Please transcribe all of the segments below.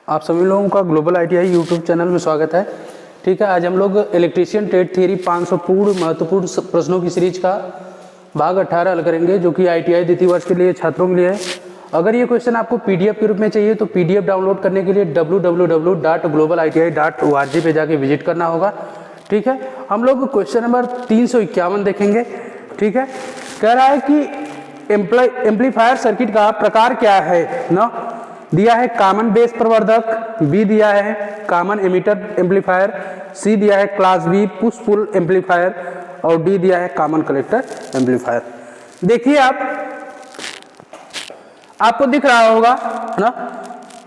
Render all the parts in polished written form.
आप सभी लोगों का ग्लोबल आईटीआई यूट्यूब चैनल में स्वागत है। ठीक है, आज हम लोग इलेक्ट्रीशियन ट्रेड थियरी 500 पूर्ण महत्वपूर्ण प्रश्नों की सीरीज का भाग 18 हल करेंगे, जो कि आईटीआई द्वितीय वर्ष के लिए छात्रों के लिए है। अगर ये क्वेश्चन आपको पीडीएफ के रूप में चाहिए तो पीडीएफ डाउनलोड करने के लिए www.globaliti.org पे जाके विजिट करना होगा। ठीक है, हम लोग क्वेश्चन नंबर 351 देखेंगे। ठीक है, कह रहा है कि एम्पलीफायर सर्किट का प्रकार क्या है ना। दिया है कॉमन बेस प्रवर्धक, बी दिया है कॉमन एमिटर एम्पलीफायर, सी दिया है class B push pull amplifier और डी दिया है कॉमन कलेक्टर एम्पलीफायर। देखिए आपको दिख रहा होगा ना,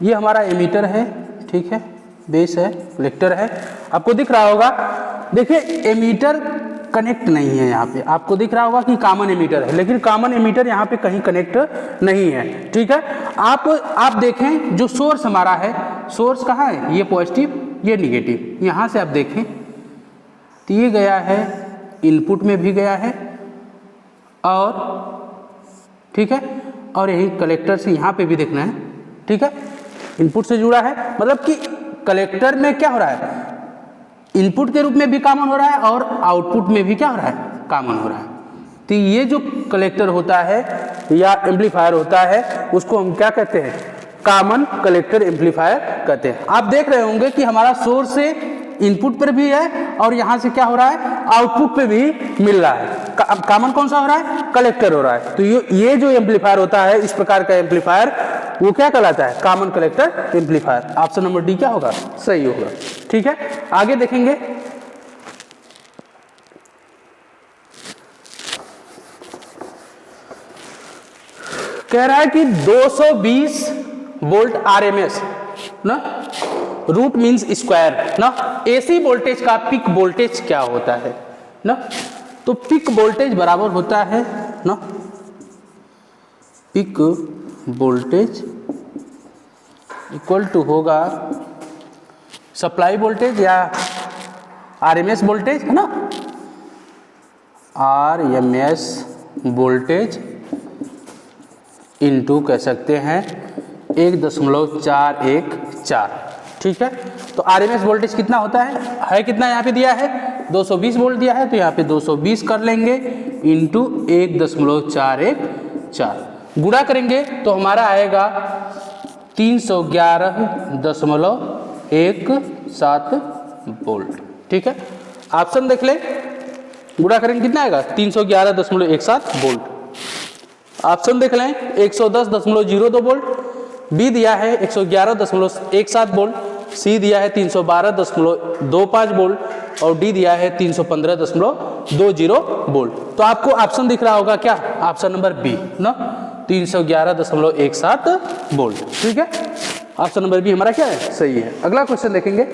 ये हमारा एमिटर है, ठीक है, बेस है, कलेक्टर है, आपको दिख रहा होगा। देखिए एमिटर कनेक्ट नहीं है यहाँ पे, आपको दिख रहा होगा कि कॉमन एमिटर है, लेकिन कॉमन एमिटर यहाँ पे कहीं कनेक्ट नहीं है। ठीक है, आप देखें जो सोर्स हमारा है, सोर्स कहाँ है, ये पॉजिटिव ये निगेटिव। यहाँ से आप देखें तो ये गया है इनपुट में भी गया है और ठीक है, और यही कलेक्टर से यहाँ पे भी देखना है। ठीक है, इनपुट से जुड़ा है, मतलब कि कलेक्टर में क्या हो रहा है, इनपुट के रूप में भी कॉमन हो रहा है और आउटपुट में भी क्या हो रहा है, कॉमन हो रहा है। तो ये जो कलेक्टर होता है या एम्पलीफायर होता है उसको हम क्या कहते हैं, कॉमन कलेक्टर एम्पलीफायर कहते हैं। आप देख रहे होंगे कि हमारा सोर्स से इनपुट पर भी है और यहाँ से क्या हो रहा है, आउटपुट पे भी मिल रहा है। कॉमन कौन सा हो रहा है, कलेक्टर हो रहा है। तो ये जो एम्पलीफायर होता है, इस प्रकार का एम्पलीफायर वो क्या कहलाता है, common collector amplifier. Option number D क्या होगा, सही होगा। ठीक है, आगे देखेंगे। कह रहा है कि 220 वोल्ट आरएमएस ना, रूट मीन्स स्क्वायर ना, एसी वोल्टेज का पिक वोल्टेज क्या होता है ना। तो पिक वोल्टेज बराबर होता है ना, पिक वोल्टेज इक्वल टू होगा सप्लाई वोल्टेज या आरएमएस वोल्टेज है ना, आरएमएस वोल्टेज इनटू कह सकते हैं 1.414। ठीक है, तो आरएमएस वोल्टेज कितना होता है कितना यहाँ पे दिया है 220 वोल्ट दिया है, तो यहाँ पे 220 कर लेंगे इंटू 1.414 गुणा करेंगे तो हमारा आएगा 311.17 वोल्ट। ठीक है, ऑप्शन देख ले, गुणा करेंगे कितना आएगा 311.17 वोल्ट। ऑप्शन देख लें 110.02 वोल्ट, बी दिया है 111.17 वोल्ट, सी दिया है 312.25 वोल्ट और डी दिया है 315.20 वोल्ट। तो आपको ऑप्शन दिख रहा होगा क्या, ऑप्शन नंबर बी ना, 311.17 वोल्ट। ठीक है, ऑप्शन नंबर बी हमारा क्या है, सही है। अगला क्वेश्चन देखेंगे।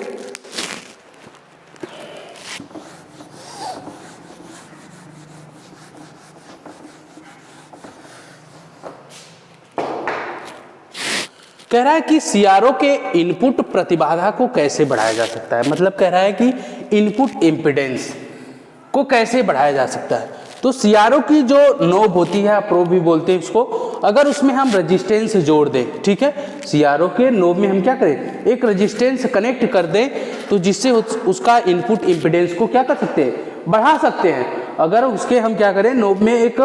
कह रहा है कि सीआरओ के इनपुट प्रतिबाधा को कैसे बढ़ाया जा सकता है, मतलब कह रहा है कि इनपुट इम्पीडेंस को कैसे बढ़ाया जा सकता है। तो सीआरओ की जो नोब होती है, प्रोब भी बोलते हैं इसको, अगर उसमें हम रेजिस्टेंस जोड़ दें, ठीक है, सीआरओ के नोब में हम क्या करें, एक रेजिस्टेंस कनेक्ट कर दें, तो जिससे उसका इनपुट इम्पीडेंस को क्या कर सकते हैं, बढ़ा सकते हैं। अगर उसके हम क्या करें, नोब में एक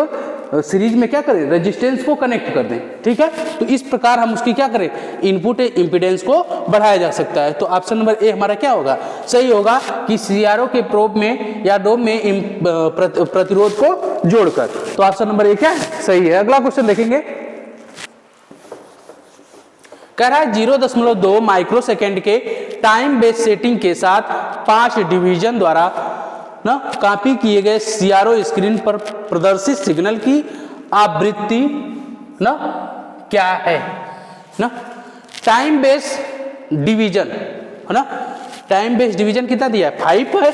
सीरीज में क्या करें, रेजिस्टेंस को कनेक्ट कर दें। ठीक है, तो इस प्रकार हम उसकी क्या करें, इनपुट इम्पीडेंस को बढ़ाया जा सकता है। तो ऑप्शन नंबर ए हमारा क्या होगा, सही होगा कि सीआरओ के प्रोब में या डोब में प्रतिरोध को जोड़कर। तो ऑप्शन नंबर ए क्या है, सही है। अगला क्वेश्चन देखेंगे। कह रहा है 0.2 माइक्रोसेकंड के टाइम बेस सेटिंग के साथ 5 डिवीजन द्वारा ना कॉपी किए गए सीआरओ स्क्रीन पर प्रदर्शित सिग्नल की आवृत्ति ना क्या है ना। टाइम बेस डिवीजन है ना, टाइम बेस डिवीजन कितना दिया है, 5 है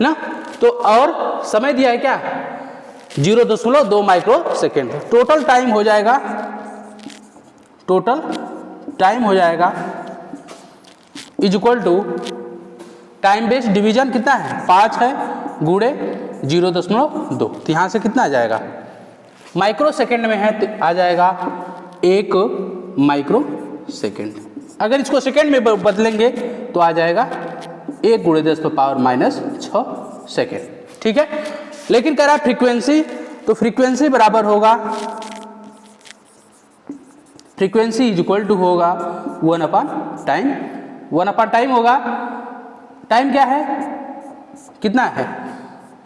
ना, तो और समय दिया है क्या 0.2 माइक्रोसेकंड। टोटल टाइम हो जाएगा, टोटल टाइम हो जाएगा is equal to time base division कितना है 5 है गुणे 0.2, तो यहाँ से कितना आ जाएगा, माइक्रो सेकेंड में है तो आ जाएगा 1 माइक्रो सेकेंड अगर इसको सेकेंड में बदलेंगे तो आ जाएगा 1 × 10⁻⁻6 सेकेंड, ठीक है। लेकिन कह रहा है फ्रीक्वेंसी, तो फ्रीक्वेंसी बराबर होगा, फ्रीक्वेंसी इज इक्वल टू होगा 1/टाइम, 1/टाइम होगा। टाइम क्या है, कितना है,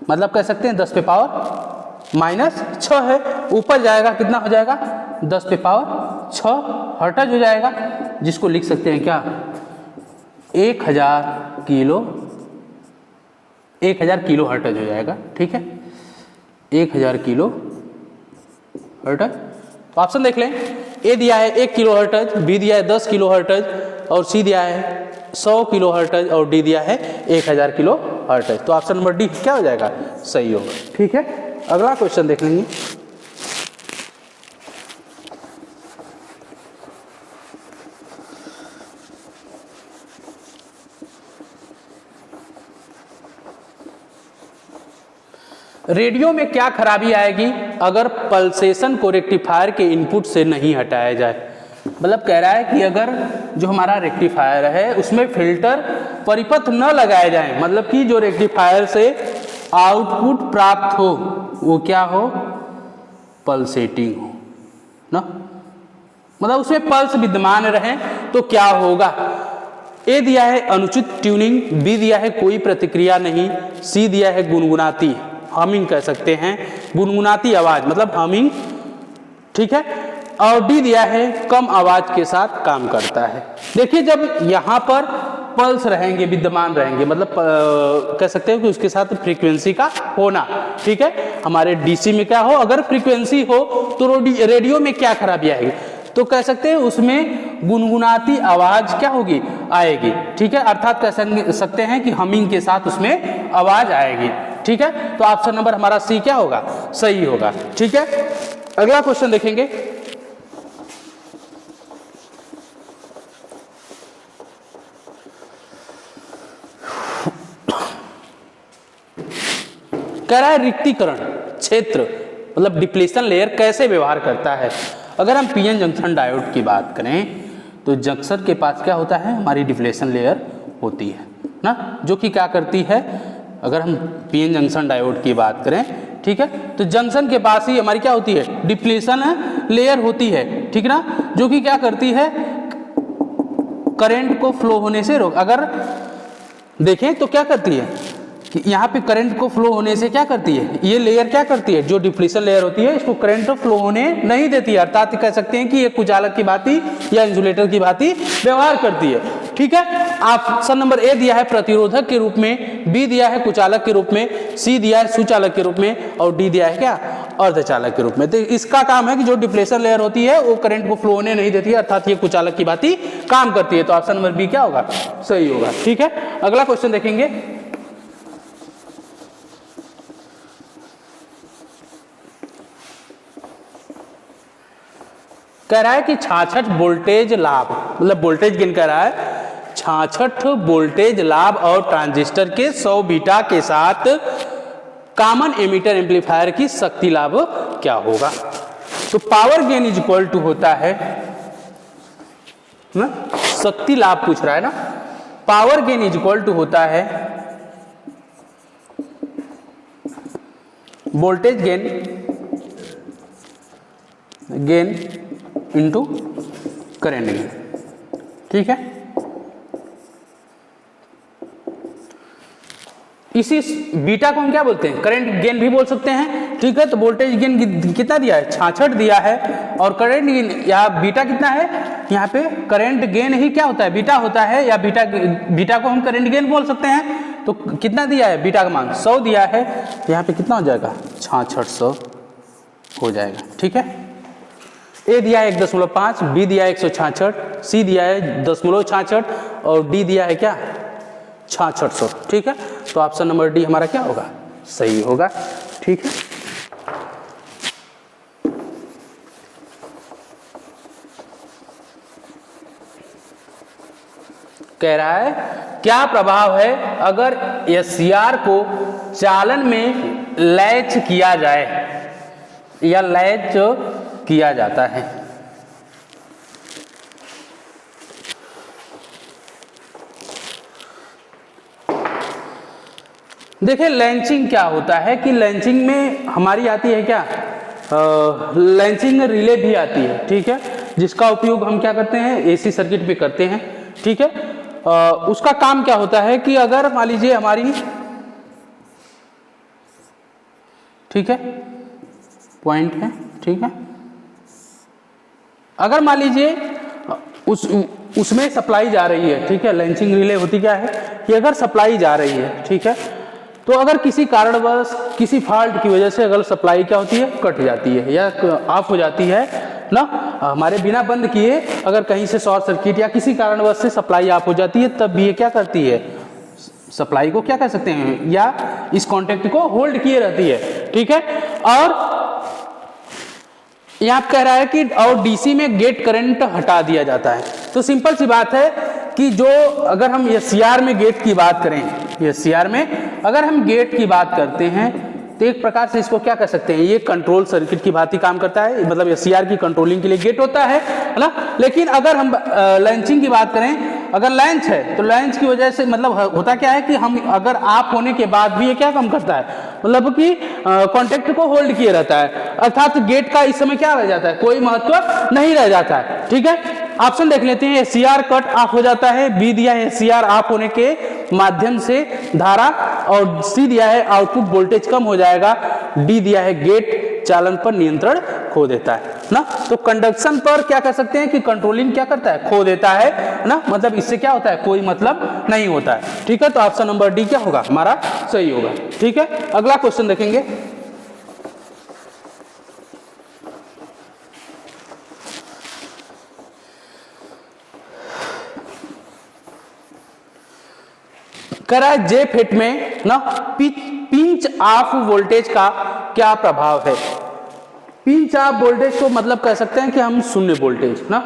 मतलब कह सकते हैं 10⁻⁻6 है। ऊपर जाएगा कितना हो जाएगा, 10⁻6 हर्ट्ज हो जाएगा, जिसको लिख सकते हैं क्या, 1000 किलो हर्ट्ज हो जाएगा, ठीक है, 1000 किलो हर्ट्ज। तो ऑप्शन देख लें, ए दिया है 1 किलो हर्ट्ज, बी दिया है 10 किलो हर्ट्ज, और सी दिया है 100 किलो हर्ट्ज, और डी दिया है 1000 किलो हर्ट्ज। तो ऑप्शन नंबर डी क्या हो जाएगा, सही होगा, ठीक है। अगला क्वेश्चन देख लेंगे। रेडियो में क्या खराबी आएगी अगर पल्सेशन को रेक्टिफायर के इनपुट से नहीं हटाया जाए। मतलब कह रहा है कि अगर जो हमारा रेक्टिफायर है उसमें फिल्टर परिपथ न लगाए जाएं, मतलब कि जो रेक्टिफायर से आउटपुट प्राप्त हो वो क्या हो, पल्सेटिंग हो ना, मतलब उसमें पल्स विद्यमान रहे तो क्या होगा। ए दिया है अनुचित ट्यूनिंग, बी दिया है कोई प्रतिक्रिया नहीं, सी दिया है गुनगुनाती, हमिंग कह सकते हैं, गुनगुनाती आवाज मतलब हमिंग, ठीक है, और डी दिया है कम आवाज के साथ काम करता है। देखिए जब यहाँ पर पल्स रहेंगे, विद्यमान रहेंगे, मतलब कह सकते हैं कि उसके साथ फ्रीक्वेंसी का होना, ठीक है। हमारे डीसी में क्या हो, अगर फ्रीक्वेंसी हो तो रेडियो में क्या खराबी आएगी, तो कह सकते हैं उसमें गुनगुनाती आवाज क्या होगी, आएगी, ठीक है। अर्थात कह सकते हैं कि हमिंग के साथ उसमें आवाज आएगी, ठीक है। तो ऑप्शन नंबर हमारा सी क्या होगा, सही होगा, ठीक है। अगला क्वेश्चन देखेंगे। कह रहा है रिक्तीकरण क्षेत्र मतलब डिप्लीशन लेयर कैसे व्यवहार करता है। अगर हम पीएन जंक्शन डायोड की बात करें तो जंक्शन के पास क्या होता है, हमारी डिप्लीशन लेयर होती है ना, जो कि क्या करती है, अगर हम पीएन जंक्शन डायोड की बात करें, ठीक है, तो जंक्शन के पास ही हमारी क्या होती है, डिप्लीशन लेयर होती है, ठीक ना, जो कि क्या करती है, करंट को फ्लो होने से रोक, अगर देखें तो क्या करती है कि यहाँ पे करंट को फ्लो होने से क्या करती है, ये लेयर क्या करती है, जो डिप्लीशन लेयर होती है इसको करंट फ्लो होने नहीं देती है। अर्थात कह सकते हैं कि ये कुचालक की भांति या इंसुलेटर की भांति व्यवहार करती है, ठीक है। ऑप्शन नंबर ए दिया है प्रतिरोधक के रूप में, बी दिया है कुचालक के रूप में, सी दिया है सुचालक के रूप में, और डी दिया है क्या, अर्धचालक के रूप में। तो इसका काम है कि जो डिप्लीशन लेयर होती है वो करंट को फ्लो होने नहीं देती है, अर्थात ये कुचालक की भांति काम करती है। तो ऑप्शन नंबर बी क्या होगा, सही होगा, ठीक है। अगला क्वेश्चन देखेंगे। कह रहा है कि 66 वोल्टेज लाभ, मतलब वोल्टेज गेन कह रहा है, 66 वोल्टेज लाभ और ट्रांजिस्टर के 100 बीटा के साथ कॉमन एमिटर एम्पलीफायर की शक्ति लाभ क्या होगा। तो power gain is equal to होता है ना, शक्ति लाभ पूछ रहा है ना, power gain is equal to होता है voltage gain into current gain, ठीक है। इसी बीटा को हम क्या बोलते हैं, करंट गेन भी बोल सकते हैं, ठीक है। तो वोल्टेज गेन कितना दिया है, 66 दिया है, और करंट गेन यहाँ बीटा कितना है, यहाँ पे करंट गेन ही क्या होता है, बीटा होता है, या बीटा को हम करंट गेन बोल सकते हैं। तो कितना दिया है, बीटा का मान 100 दिया है, यहाँ पे कितना हो जाएगा, 6600 हो जाएगा, ठीक है। ए दिया है 1.5, बी दिया है 166, सी दिया है 0.66, और डी दिया है क्या, 6600, ठीक है। तो ऑप्शन नंबर डी हमारा क्या होगा, सही होगा, ठीक है। कह रहा है क्या प्रभाव है अगर एससीआर को चालन में लैच किया जाए या लैच किया जाता है। देखिए लैंचिंग क्या होता है कि लैंचिंग में हमारी आती है क्या, लैंचिंग में रिले भी आती है, ठीक है, जिसका उपयोग हम क्या करते हैं एसी सर्किट पे करते हैं, ठीक है। उसका काम क्या होता है कि अगर मान लीजिए हमारी, ठीक है, पॉइंट है, ठीक है, अगर मान लीजिए उसमें सप्लाई जा रही है, ठीक है, लैंचिंग रिले होती क्या है कि अगर सप्लाई जा रही है, ठीक है, तो अगर किसी कारणवश किसी फॉल्ट की वजह से अगर सप्लाई क्या होती है कट जाती है या ऑफ हो जाती है ना, हमारे बिना बंद किए अगर कहीं से शॉर्ट सर्किट या किसी कारणवश से सप्लाई ऑफ हो जाती है, तब भी ये क्या करती है, सप्लाई को क्या कह सकते हैं या इस कॉन्टेक्ट को होल्ड किए रहती है, ठीक है। और यहाँ कह रहा है कि और डीसी में गेट करंट हटा दिया जाता है। तो सिंपल सी बात है कि जो अगर हम एससीआर में गेट की बात करें, एससीआर में अगर हम गेट की बात करते हैं तो एक प्रकार से इसको क्या कह सकते हैं, ये कंट्रोल सर्किट की भांति काम करता है, मतलब एससीआर की कंट्रोलिंग के लिए गेट होता है ना। लेकिन अगर हम लैंचिंग की बात करें, अगर लैंच है तो लैंच की वजह से मतलब होता क्या है कि हम अगर ऑफ होने के बाद भी ये क्या काम करता है, मतलब कि कॉन्टेक्ट को होल्ड किए रहता है, अर्थात गेट का इस समय क्या रह जाता है, कोई महत्व नहीं रह जाता है, ठीक है। ऑप्शन देख लेते हैं, एससीआर कट ऑफ हो जाता है, बी दिया है एससीआर ऑफ होने के माध्यम से धारा, और सी दिया है आउटपुट वोल्टेज कम हो जाएगा, डी दिया है गेट चालन पर नियंत्रण खो देता है ना। तो कंडक्शन पर क्या कर सकते हैं कि कंट्रोलिंग क्या करता है, खो देता है ना, मतलब इससे क्या होता है कोई मतलब नहीं होता है, ठीक है। तो ऑप्शन नंबर डी क्या होगा हमारा सही होगा, ठीक है। अगला क्वेश्चन देखेंगे, कह रहा है जे फेट में ना पिंच ऑफ वोल्टेज का क्या प्रभाव है। पिंच ऑफ वोल्टेज को मतलब कह सकते हैं कि हम शून्य वोल्टेज ना,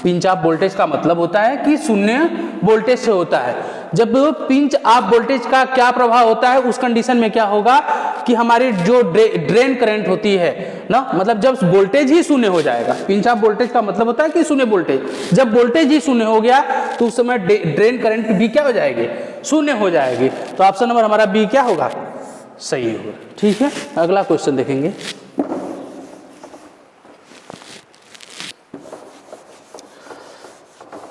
पिंच ऑफ वोल्टेज का मतलब होता है कि शून्य वोल्टेज से होता है। जब पिंच ऑफ वोल्टेज का क्या प्रभाव होता है, उस कंडीशन में क्या होगा कि हमारी जो ड्रेन करंट होती है ना, मतलब जब वोल्टेज ही शून्य हो जाएगा, पिंच ऑफ वोल्टेज का मतलब होता है कि शून्य वोल्टेज, जब वोल्टेज ही शून्य हो गया तो उस समय ड्रेन करंट भी क्या हो जाएगी, शून्य हो जाएगी। तो ऑप्शन नंबर हमारा बी क्या होगा सही होगा, ठीक है। अगला क्वेश्चन देखेंगे,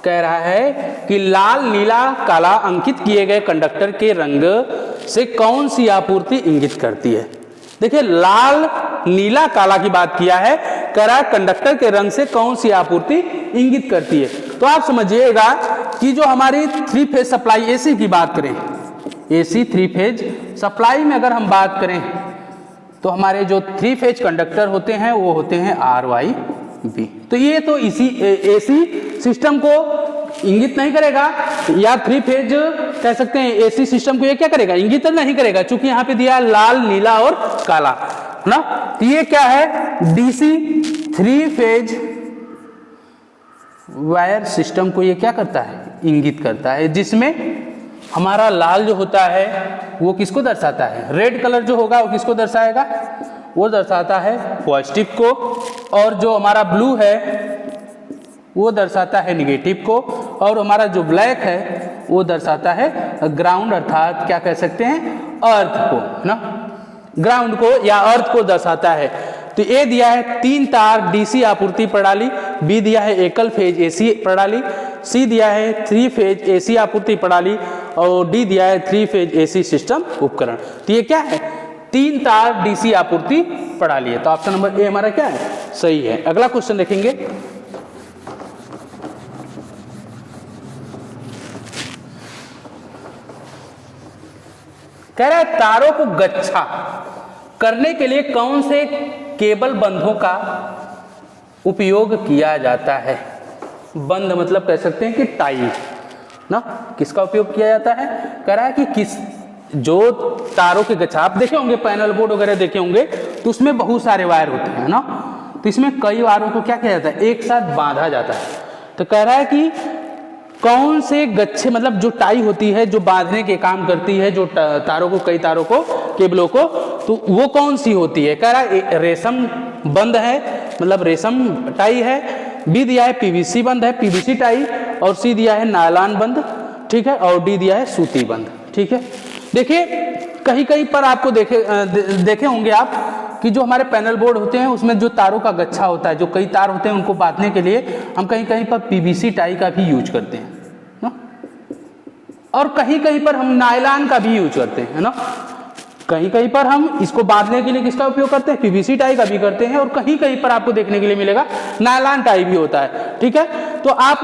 कह रहा है कि लाल नीला काला अंकित किए गए कंडक्टर के रंग से कौन सी आपूर्ति इंगित करती है। देखिए लाल नीला काला की बात किया है, कह रहा है कंडक्टर के रंग से कौन सी आपूर्ति इंगित करती है। तो आप समझिएगा कि जो हमारी 3 फेज सप्लाई एसी की बात करें, एसी 3 फेज सप्लाई में अगर हम बात करें तो हमारे जो 3 फेज कंडक्टर होते हैं वो होते हैं RYB। तो ये तो इसी एसी सिस्टम को इंगित नहीं करेगा, या 3 फेज कह सकते हैं एसी सिस्टम को ये क्या करेगा, इंगित नहीं करेगा, क्योंकि यहाँ पे दिया लाल नीला और काला ना। तो ये क्या है, डीसी 3 फेज वायर सिस्टम को ये क्या करता है, इंगित करता है, जिसमें हमारा लाल जो होता है वो किसको दर्शाता है, रेड कलर जो होगा वो किसको दर्शाएगा, वो दर्शाता है पॉजिटिव को, और जो हमारा ब्लू है वो दर्शाता है निगेटिव को, और हमारा जो ब्लैक है वो दर्शाता है ग्राउंड, अर्थात क्या कह सकते हैं अर्थ को ना, ग्राउंड को या अर्थ को दर्शाता है। तो ए दिया है 3 तार डीसी आपूर्ति प्रणाली, बी दिया है एकल फेज एसी प्रणाली, सी दिया है 3 फेज एसी आपूर्ति प्रणाली, और डी दिया है 3 फेज एसी सिस्टम उपकरण। तो ये क्या है, 3 तार डीसी आपूर्ति प्रणाली है। तो ऑप्शन नंबर ए हमारा क्या है सही है। अगला क्वेश्चन देखेंगे, कह रहा है तारों को गच्छा करने के लिए कौन से केबल बंधों का उपयोग किया जाता है। बंध मतलब कह सकते हैं कि टाई ना, किसका उपयोग किया जाता है, कह रहा है कि किस जो तारों के गच्छा, आप देखे होंगे पैनल बोर्ड वगैरह देखे होंगे तो उसमें बहुत सारे वायर होते हैं ना, तो इसमें कई वायरों को क्या किया जाता है, एक साथ बांधा जाता है। तो कह रहा है कि कौन से गच्छे मतलब जो टाई होती है जो बांधने के काम करती है, जो तारों को कई तारों को केबलों को, तो वो कौन सी होती है। कह रहा है रेशम बंद है, मतलब रेशम टाई है, बी दिया है पीवीसी बंद है, पीवीसी टाई, और सी दिया है नायलॉन बंद, ठीक है, और डी दिया है सूती बंद, ठीक है। देखिए कहीं कहीं पर आपको देखे होंगे आप कि जो हमारे पैनल बोर्ड होते हैं उसमें जो तारों का गच्छा होता है, जो कई तार होते हैं उनको बांधने के लिए हम कहीं कहीं पर पीवीसी टाई का भी यूज करते हैं ना, और कहीं कहीं पर हम नायलॉन का भी यूज करते हैं ना। कहीं कहीं पर हम इसको बांधने के लिए किसका उपयोग करते हैं, पीवीसी टाई का भी करते हैं, और कहीं कहीं पर आपको देखने के लिए मिलेगा नायलॉन टाई भी होता है। ठीक है, तो आप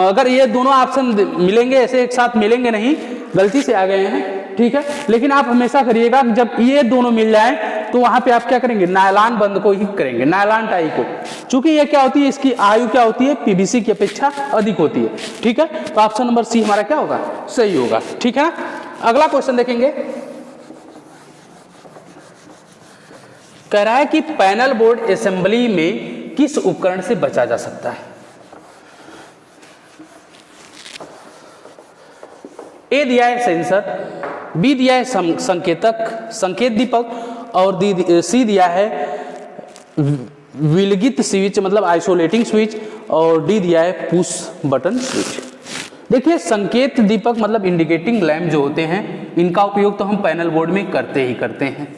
अगर ये दोनों ऑप्शन मिलेंगे, ऐसे एक साथ मिलेंगे नहीं, गलती से आ गए हैं, ठीक है, लेकिन आप हमेशा करिएगा जब ये दोनों मिल जाएं तो वहां पे आप क्या करेंगे, नायलॉन बंद को ही करेंगे, नायलॉन टाई को, क्योंकि ये क्या होती है, इसकी आयु क्या होती है, पीवीसी की अपेक्षा अधिक होती है। ठीक है, तो ऑप्शन नंबर सी हमारा क्या होगा, सही होगा। ठीक है, अगला क्वेश्चन देखेंगे, कह रहा है कि पैनल बोर्ड असेंबली में किस उपकरण से बचा जा सकता है। ए दिया है सेंसर, बी दिया है संकेत दीपक, और सी दिया है विलगित स्विच मतलब आइसोलेटिंग स्विच, और डी दिया है पुश बटन स्विच। देखिए संकेत दीपक मतलब इंडिकेटिंग लैंप जो होते हैं, इनका उपयोग तो हम पैनल बोर्ड में करते ही करते हैं।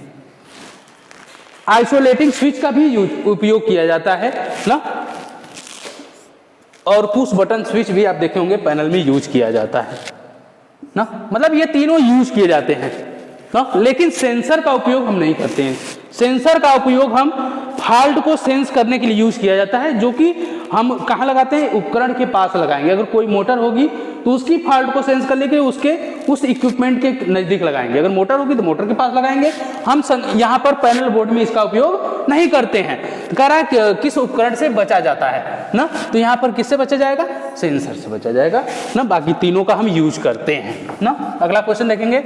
आइसोलेटिंग स्विच का भी उपयोग किया जाता है ना, और पुश बटन स्विच भी आप देखे होंगे पैनल में यूज किया जाता है ना, मतलब ये तीनों यूज किए जाते हैं ना, लेकिन सेंसर का उपयोग हम नहीं करते हैं। सेंसर का उपयोग हम फॉल्ट को सेंस करने के लिए यूज किया जाता है, जो कि हम कहाँ लगाते हैं, उपकरण के पास लगाएंगे। अगर कोई मोटर होगी तो उसकी फॉल्ट को सेंस करने के लिए उस इक्विपमेंट के नजदीक लगाएंगे, अगर मोटर होगी तो मोटर के पास लगाएंगे। हम यहाँ पर पैनल बोर्ड में इसका उपयोग नहीं करते हैं। तो कह रहा है किस उपकरण से बचा जाता है ना, तो यहाँ पर किससे बचा जाएगा, सेंसर से बचा जाएगा ना, बाकी तीनों का हम यूज करते हैं ना। अगला क्वेश्चन देखेंगे,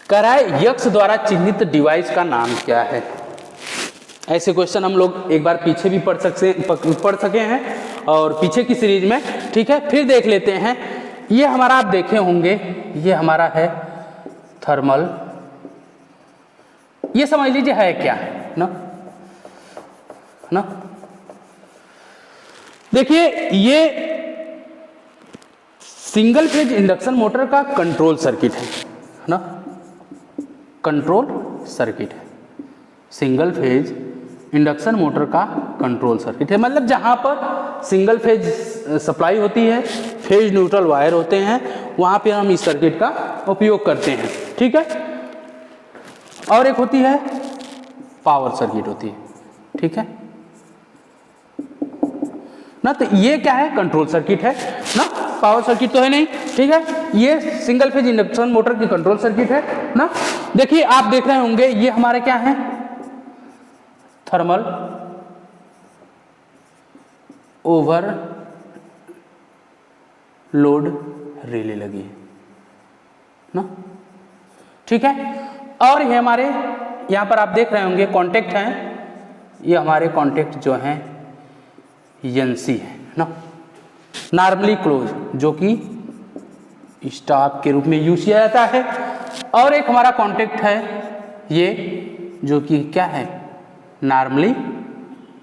कह रहा है यक्ष द्वारा चिन्हित डिवाइस का नाम क्या है। ऐसे क्वेश्चन हम लोग एक बार पीछे भी पढ़ सके हैं और पीछे की सीरीज में। ठीक है, फिर देख लेते हैं। ये हमारा आप देखे होंगे, ये हमारा है थर्मल, ये समझ लीजिए है क्या ना, देखिए ये सिंगल फेज इंडक्शन मोटर का कंट्रोल सर्किट है ना, कंट्रोल सर्किट है, सिंगल फेज इंडक्शन मोटर का कंट्रोल सर्किट है। मतलब जहां पर सिंगल फेज सप्लाई होती है, फेज न्यूट्रल वायर होते हैं, वहां पे हम इस सर्किट का उपयोग करते हैं। ठीक है, और एक होती है पावर सर्किट होती है। ठीक है ना, तो ये क्या है, कंट्रोल सर्किट है ना, पावर सर्किट तो है नहीं। ठीक है, ये सिंगल फेज इंडक्शन मोटर की कंट्रोल सर्किट है ना। देखिए आप देख रहे होंगे ये हमारे क्या है, थर्मल ओवर लोड रिले लगी है ना। ठीक है, और ये हमारे यहां पर आप देख रहे होंगे कॉन्टेक्ट हैं, ये हमारे कॉन्टेक्ट जो हैं एनसी है ना, नॉर्मली क्लोज, जो कि स्टॉप के रूप में यूज किया जाता है। और एक हमारा कॉन्टेक्ट है ये, जो कि क्या है, नॉर्मली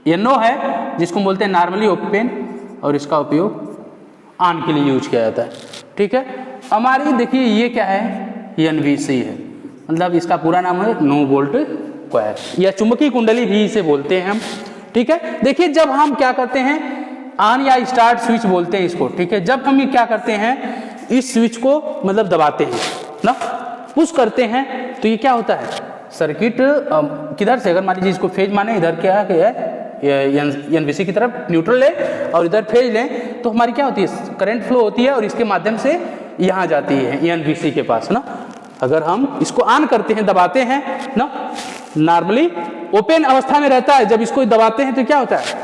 एनो है, जिसको बोलते हैं नॉर्मली ओपन, और इसका उपयोग ऑन के लिए यूज किया जाता है। ठीक है, हमारी देखिए ये क्या है, एनवीसी है, मतलब इसका पूरा नाम है नो वोल्ट कॉइल, या चुंबकीय कुंडली भी इसे बोलते हैं हम। ठीक है, देखिए जब हम क्या करते हैं, ऑन या स्टार्ट स्विच बोलते हैं इसको। ठीक है, जब हम ये क्या करते हैं, इस स्विच को मतलब दबाते हैं ना, पुश करते हैं, तो ये क्या होता है, सर्किट किधर से, अगर मान लीजिए इसको फेज माने, इधर क्या है एनवीसी की तरफ न्यूट्रल ले और इधर फेज लें, तो हमारी क्या होती है, करंट फ्लो होती है और इसके माध्यम से यहाँ जाती है एनवीसी के पास ना। अगर हम इसको ऑन करते हैं, दबाते हैं ना, नॉर्मली ओपन अवस्था में रहता है, जब इसको दबाते हैं तो क्या होता है,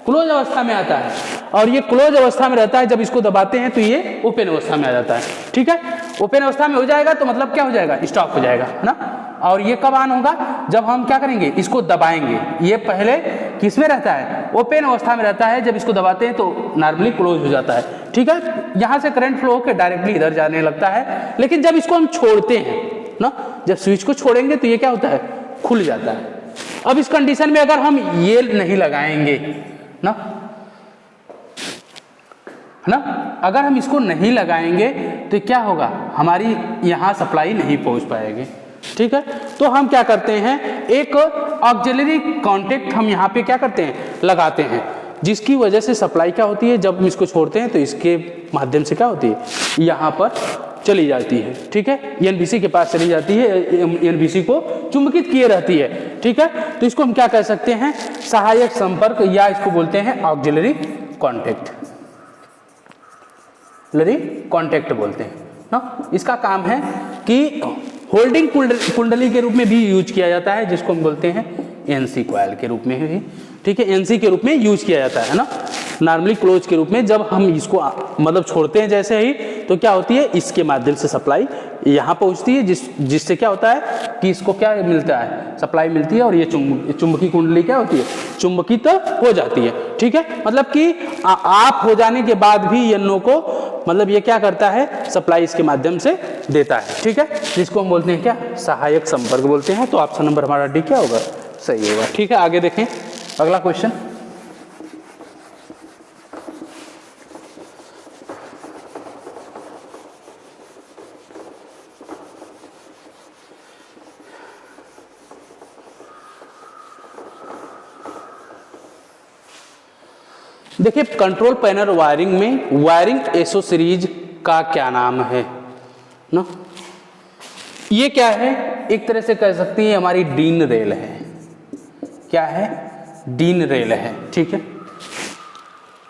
क्लोज अवस्था में आता है, और ये क्लोज अवस्था में रहता है, जब इसको दबाते हैं तो ये ओपन अवस्था में आ जाता है। ठीक है, ओपन अवस्था में हो जाएगा तो मतलब क्या हो जाएगा, स्टॉप हो जाएगा ना। और ये कब ऑन होगा, जब हम क्या करेंगे, इसको दबाएंगे। ये पहले किस में रहता है, ओपन अवस्था में रहता है, जब इसको दबाते हैं तो नॉर्मली क्लोज हो जाता है। ठीक है, यहाँ से करंट फ्लो होकर डायरेक्टली इधर जाने लगता है, लेकिन जब इसको हम छोड़ते हैं ना, जब स्विच को छोड़ेंगे तो ये क्या होता है, खुल जाता है। अब इस कंडीशन में अगर हम ये नहीं लगाएंगे ना, है ना। अगर हम इसको नहीं लगाएंगे तो क्या होगा, हमारी यहाँ सप्लाई नहीं पहुँच पाएगी, ठीक है। तो हम क्या करते हैं, एक ऑक्सिलरी कॉन्टैक्ट हम यहाँ पे क्या करते हैं, लगाते हैं, जिसकी वजह से सप्लाई क्या होती है, जब हम इसको छोड़ते हैं तो इसके माध्यम से क्या होती है, यहाँ पर चली जाती है, ठीक है, एनबीसी के पास चली जाती है, एनबीसी को चुंबकित किए रहती है, ठीक है। तो इसको हम क्या कह सकते हैं, सहायक संपर्क, या इसको बोलते हैं ऑक्सिलरी कॉन्टैक्ट, कॉन्टैक्ट बोलते हैं ना। इसका काम है कि होल्डिंग कुंडली के रूप में भी यूज किया जाता है, जिसको हम बोलते हैं एनसी कॉइल के रूप में भी, ठीक है, एनसी के रूप में यूज किया जाता है ना, नॉर्मली क्लोज के रूप में। जब हम इसको मतलब छोड़ते हैं जैसे ही, तो क्या होती है, इसके माध्यम से सप्लाई यहाँ पहुँचती है, जिससे क्या होता है कि इसको क्या मिलता है, सप्लाई मिलती है, और ये चुंबकीय कुंडली क्या होती है, चुंबकित हो जाती है, ठीक है। मतलब कि आप हो जाने के बाद भी NO को मतलब ये क्या करता है, सप्लाई इसके माध्यम से देता है, ठीक है, जिसको हम बोलते हैं क्या, सहायक संपर्क बोलते हैं। तो ऑप्शन नंबर हमारा डी क्या होगा, सही होगा, ठीक है। आगे देखें अगला क्वेश्चन। देखिए, कंट्रोल पैनल वायरिंग में वायरिंग एसोसीरीज का क्या नाम है ना, ये क्या है, एक तरह से कह सकती है हमारी डीन रेल है, क्या है, डीन रेल है, ठीक है।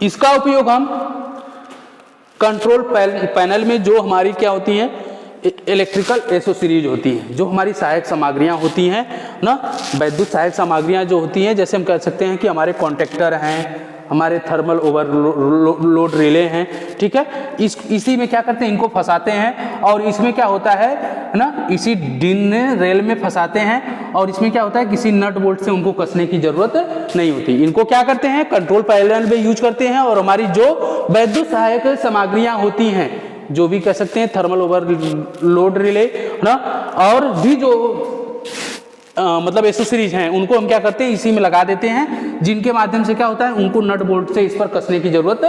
इसका उपयोग हम कंट्रोल पैनल में जो हमारी क्या होती हैं, इलेक्ट्रिकल एसोसीरीज होती हैं, जो हमारी सहायक सामग्रियां होती हैं ना, वैद्युत सहायक सामग्रियां जो होती हैं, जैसे हम कह सकते हैं कि हमारे कॉन्टेक्टर हैं, हमारे थर्मल ओवरलोड रिले हैं, ठीक है। इसी में क्या करते हैं, इनको फंसाते हैं, और इसमें क्या होता है ना, इसी डीन रेल में फंसाते हैं, और इसमें क्या होता है, किसी नट बोल्ट से उनको कसने की जरूरत नहीं होती। इनको क्या करते हैं, कंट्रोल पैनल में यूज करते हैं, और हमारी जो वैद्युत सहायक सामग्रियां होती हैं, जो भी कह सकते हैं थर्मल ओवरलोड रिले ना, और भी जो मतलब एसोसीरीज हैं, उनको हम क्या करते हैं, इसी में लगा देते हैं, जिनके माध्यम से क्या होता है, उनको नट बोल्ट से इस पर कसने की जरूरत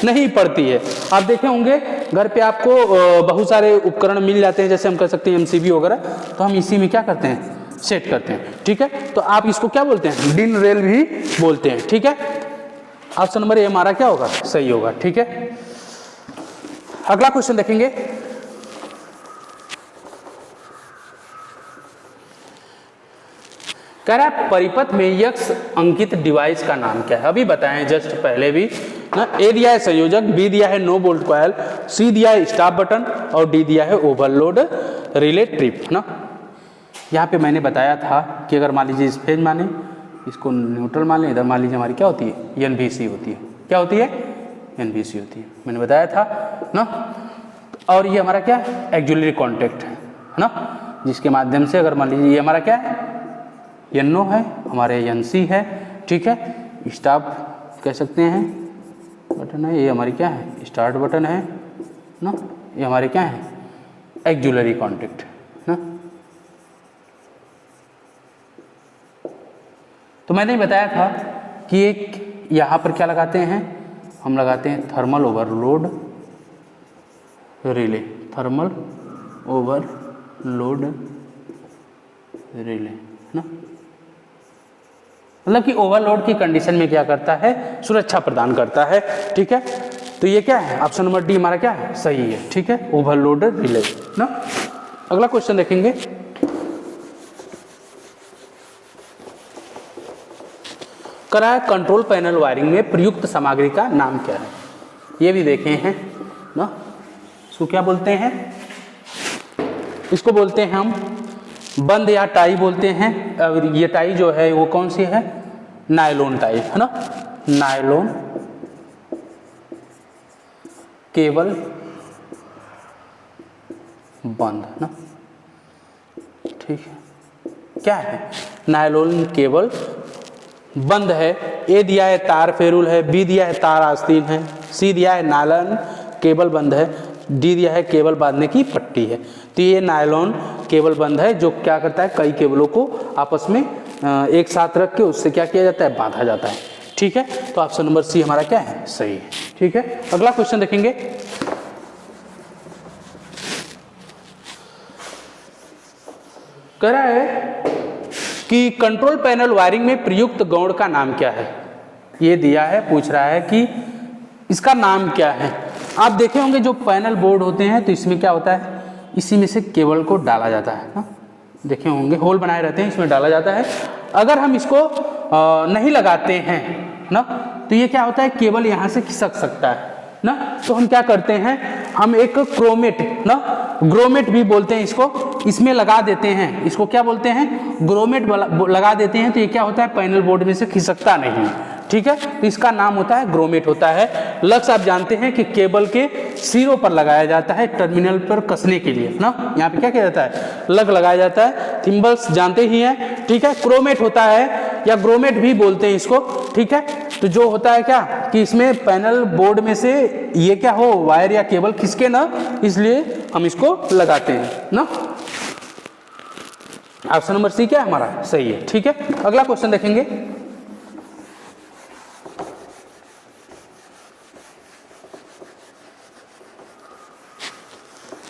नहीं पड़ती है। आप देखे होंगे घर पे आपको बहुत सारे उपकरण मिल जाते हैं, जैसे हम कह सकते हैं MCB वगैरह, तो हम इसी में क्या करते हैं, सेट करते हैं, ठीक है। तो आप इसको क्या बोलते हैं, डीन रेल भी बोलते हैं, ठीक है। ऑप्शन नंबर ए हमारा क्या होगा, सही होगा, ठीक है। अगला क्वेश्चन देखेंगे। कह रहा है परिपथ में यक्स अंकित डिवाइस का नाम क्या है। अभी बताएं जस्ट पहले भी ना, ए दिया है संयोजक, बी दिया है नो बोल्ट कॉइल, सी दिया है स्टॉप बटन, और डी दिया है ओवरलोड रिले ट्रिप ना। यहाँ पे मैंने बताया था कि अगर मान लीजिए इस फेज माने, इसको न्यूट्रल मान लें, इधर मान लीजिए हमारी क्या होती है, NBC होती है, क्या होती है, NBC होती है, मैंने बताया था ना। और ये हमारा क्या है, एक्सिलरी कॉन्टैक्ट है ना, जिसके माध्यम से अगर मान लीजिए ये हमारा क्या है, NO है, हमारे NC है, ठीक है, स्टॉप कह सकते हैं बटन है, ये हमारी क्या है, स्टार्ट बटन है ना, ये हमारे क्या है, एक्सिलरी कॉन्टैक्ट ना। तो मैंने बताया था कि एक यहाँ पर क्या लगाते हैं, हम लगाते हैं thermal overload relay, thermal overload relay ना, मतलब कि ओवरलोड की कंडीशन में क्या करता है, सुरक्षा प्रदान करता है, ठीक है। तो ये क्या है, ऑप्शन नंबर डी हमारा क्या है, सही है, ठीक है, ओवरलोड रिले ना। अगला क्वेश्चन देखेंगे। करा है कंट्रोल पैनल वायरिंग में प्रयुक्त सामग्री का नाम क्या है, ये भी देखे हैं ना। इसको क्या बोलते हैं, इसको बोलते हैं हम बंद या टाई बोलते हैं। और ये टाई जो है वो कौन सी है, नायलॉन टाई है ना, नायलॉन केबल बंद ना, ठीक है। क्या है, नायलॉन केबल बंद है। ए दिया है तार फेरुल है, बी दिया है तार आस्तीन है, सी दिया है नायलॉन केबल बंद है, डी दिया है केबल बांधने की पट्टी है। तो ये नायलॉन केबल बंद है, जो क्या करता है, कई केबलों को आपस में एक साथ रख के उससे क्या किया जाता है, बांधा जाता है, ठीक है। तो ऑप्शन नंबर सी हमारा क्या है, सही है। ठीक है। अगला क्वेश्चन देखेंगे। कह रहा है कि कंट्रोल पैनल वायरिंग में प्रयुक्त गौड़ का नाम क्या है। ये दिया है, पूछ रहा है कि इसका नाम क्या है। आप देखे होंगे जो पैनल बोर्ड होते हैं तो इसमें क्या होता है, इसी में से केबल को डाला जाता है ना, देखे होंगे होल बनाए रहते हैं, इसमें डाला जाता है। अगर हम इसको नहीं लगाते हैं ना तो ये क्या होता है, केबल यहाँ से खिसक सकता है ना। तो हम क्या करते हैं, हम एक क्रोमेट ना, ग्रोमेट भी बोलते हैं इसको, इसमें लगा देते हैं। इसको क्या बोलते हैं, ग्रोमेट लगा देते हैं। तो ये क्या होता है, पैनल बोर्ड में से खिसकता नहीं, ठीक है। तो इसका नाम होता है ग्रोमेट होता है। लक्स आप जानते हैं कि केबल के सिरों पर लगाया जाता है, टर्मिनल पर कसने के लिए ना। यहाँ पे क्या किया जाता है, लग लगाया जाता है। थिम्बल्स जानते ही हैं, ठीक है। क्रोमेट होता है या ग्रोमेट भी बोलते हैं इसको, ठीक है। तो जो होता है क्या कि इसमें पैनल बोर्ड में से ये क्या हो, वायर या केबल खिसके ना, इसलिए हम इसको लगाते हैं ना। ऑप्शन नंबर सी क्या है हमारा, सही है, ठीक है। अगला क्वेश्चन देखेंगे।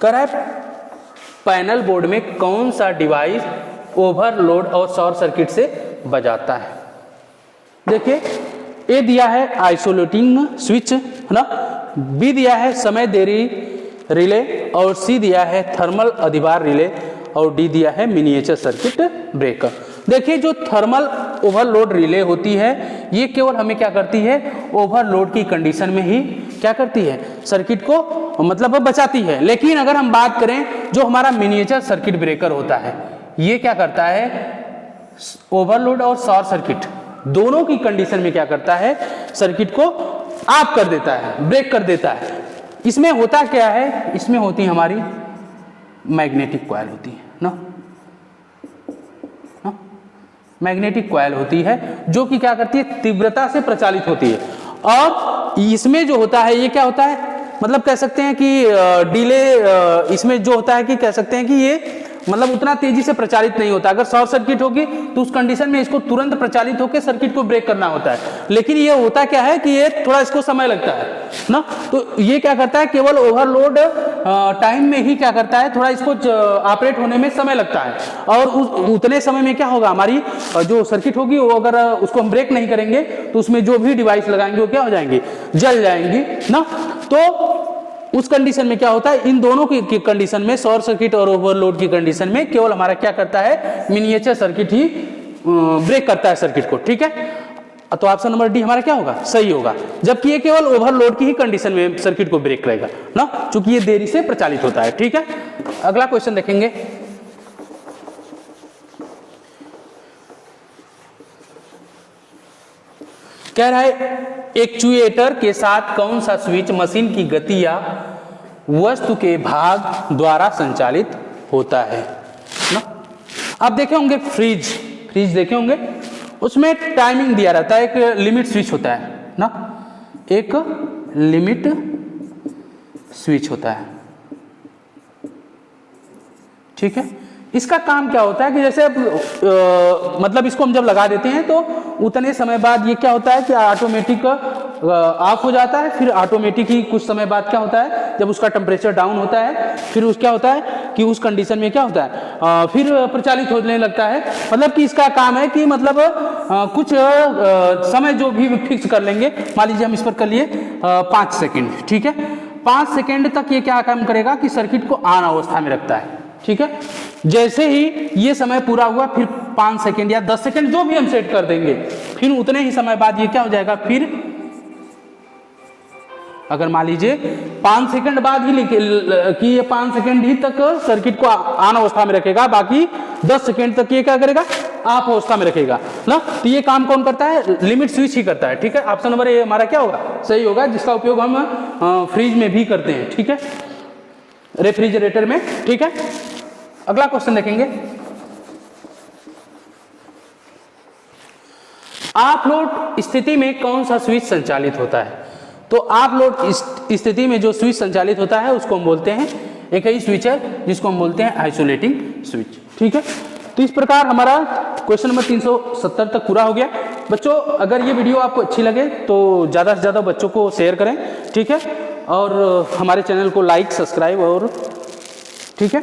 कह रहा है पैनल बोर्ड में कौन सा डिवाइस ओवरलोड और शॉर्ट सर्किट से बचाता है। देखिए ए दिया है आइसोलेटिंग स्विच है ना, बी दिया है समय देरी रिले, और सी दिया है थर्मल अधिभार रिले, और डी दिया है मिनिएचर सर्किट ब्रेकर। देखिए जो थर्मल ओवरलोड रिले होती है ये केवल हमें क्या करती है, ओवरलोड की कंडीशन में ही क्या करती है, सर्किट को मतलब बचाती है। लेकिन अगर हम बात करें जो हमारा मिनिएचर सर्किट ब्रेकर होता है, ये क्या करता है, ओवरलोड और शॉर्ट सर्किट दोनों की कंडीशन में क्या करता है, सर्किट को ऑफ कर देता है, ब्रेक कर देता है। इसमें होता क्या है, इसमें होती है हमारी मैग्नेटिक कॉइल होती है ना, मैग्नेटिक कॉइल होती है जो कि क्या करती है, तीव्रता से प्रचालित होती है। और इसमें जो होता है ये क्या होता है, मतलब कह सकते हैं कि डिले, इसमें जो होता है कि कह सकते हैं कि ये मतलब उतना तेजी से प्रचालित नहीं होता। अगर शॉर्ट सर्किट होगी तो उस कंडीशन में इसको तुरंत प्रचालित होकर सर्किट को ब्रेक करना होता है। लेकिन ये होता क्या है कि ये थोड़ा इसको समय लगता है ना, तो ये क्या करता है, केवल ओवरलोड टाइम में ही क्या करता है, थोड़ा इसको ऑपरेट होने में समय लगता है। और उतने समय में क्या होगा, हमारी जो सर्किट होगी वो अगर उसको हम ब्रेक नहीं करेंगे तो उसमें जो भी डिवाइस लगाएंगे वो क्या हो जाएंगे, जल जाएंगी ना। तो उस कंडीशन में क्या होता है, इन दोनों की कंडीशन में, शॉर्ट सर्किट और ओवरलोड की कंडीशन में केवल हमारा क्या करता है, मिनिएचर सर्किट ही ब्रेक करता है सर्किट को, ठीक है। तो ऑप्शन नंबर डी हमारा क्या होगा, सही होगा। जबकि ये केवल ओवरलोड की ही कंडीशन में सर्किट को ब्रेक करेगा ना, क्योंकि ये देरी से प्रचालित होता है, ठीक है। अगला क्वेश्चन देखेंगे। कह रहा है एक्चुएटर के साथ कौन सा स्विच मशीन की गति या वस्तु के भाग द्वारा संचालित होता है ना। आप देखे होंगे फ्रिज देखे होंगे, उसमें टाइमिंग दिया रहता है, एक लिमिट स्विच होता है ना, एक लिमिट स्विच होता है, ठीक है। इसका काम क्या होता है कि जैसे मतलब इसको हम जब लगा देते हैं तो उतने समय बाद ये क्या होता है कि ऑटोमेटिक ऑफ हो जाता है। फिर ऑटोमेटिक ही कुछ समय बाद क्या होता है, जब उसका टेम्परेचर डाउन होता है फिर उस क्या होता है कि उस कंडीशन में क्या होता है, फिर प्रचालित होने लगता है। मतलब कि इसका काम है कि मतलब कुछ समय जो भी फिक्स कर लेंगे, मान लीजिए हम इस पर कर लिए 5 सेकेंड, ठीक है। 5 सेकेंड तक ये क्या काम करेगा कि सर्किट को ऑन अवस्था में रखता है, ठीक है। जैसे ही ये समय पूरा हुआ फिर 5 सेकेंड या 10 सेकेंड जो भी हम सेट कर देंगे, फिर उतने ही समय बाद ये क्या हो जाएगा, फिर अगर मान लीजिए 5 सेकेंड बाद ही कि ये 5 सेकेंड ही तक सर्किट को ऑन अवस्था में रखेगा, बाकी 10 सेकेंड तक ये क्या करेगा, ऑफ अवस्था में रखेगा ना। तो ये काम कौन करता है, लिमिट स्विच ही करता है, ठीक है। ऑप्शन नंबर ए हमारा क्या होगा, सही होगा, जिसका उपयोग हम फ्रिज में भी करते हैं, ठीक है, रेफ्रिजरेटर में, ठीक है। अगला क्वेश्चन देखेंगे। ऑफ लोड स्थिति में कौन सा स्विच संचालित होता है। तो ऑफ लोड स्थिति में जो स्विच संचालित होता है उसको हम बोलते हैं, एक ही स्विच है जिसको हम बोलते हैं आइसोलेटिंग स्विच, ठीक है। तो इस प्रकार हमारा क्वेश्चन नंबर 370 तक पूरा हो गया। बच्चों अगर ये वीडियो आपको अच्छी लगे तो ज़्यादा से ज़्यादा बच्चों को शेयर करें, ठीक है। और हमारे चैनल को लाइक, सब्सक्राइब और ठीक है।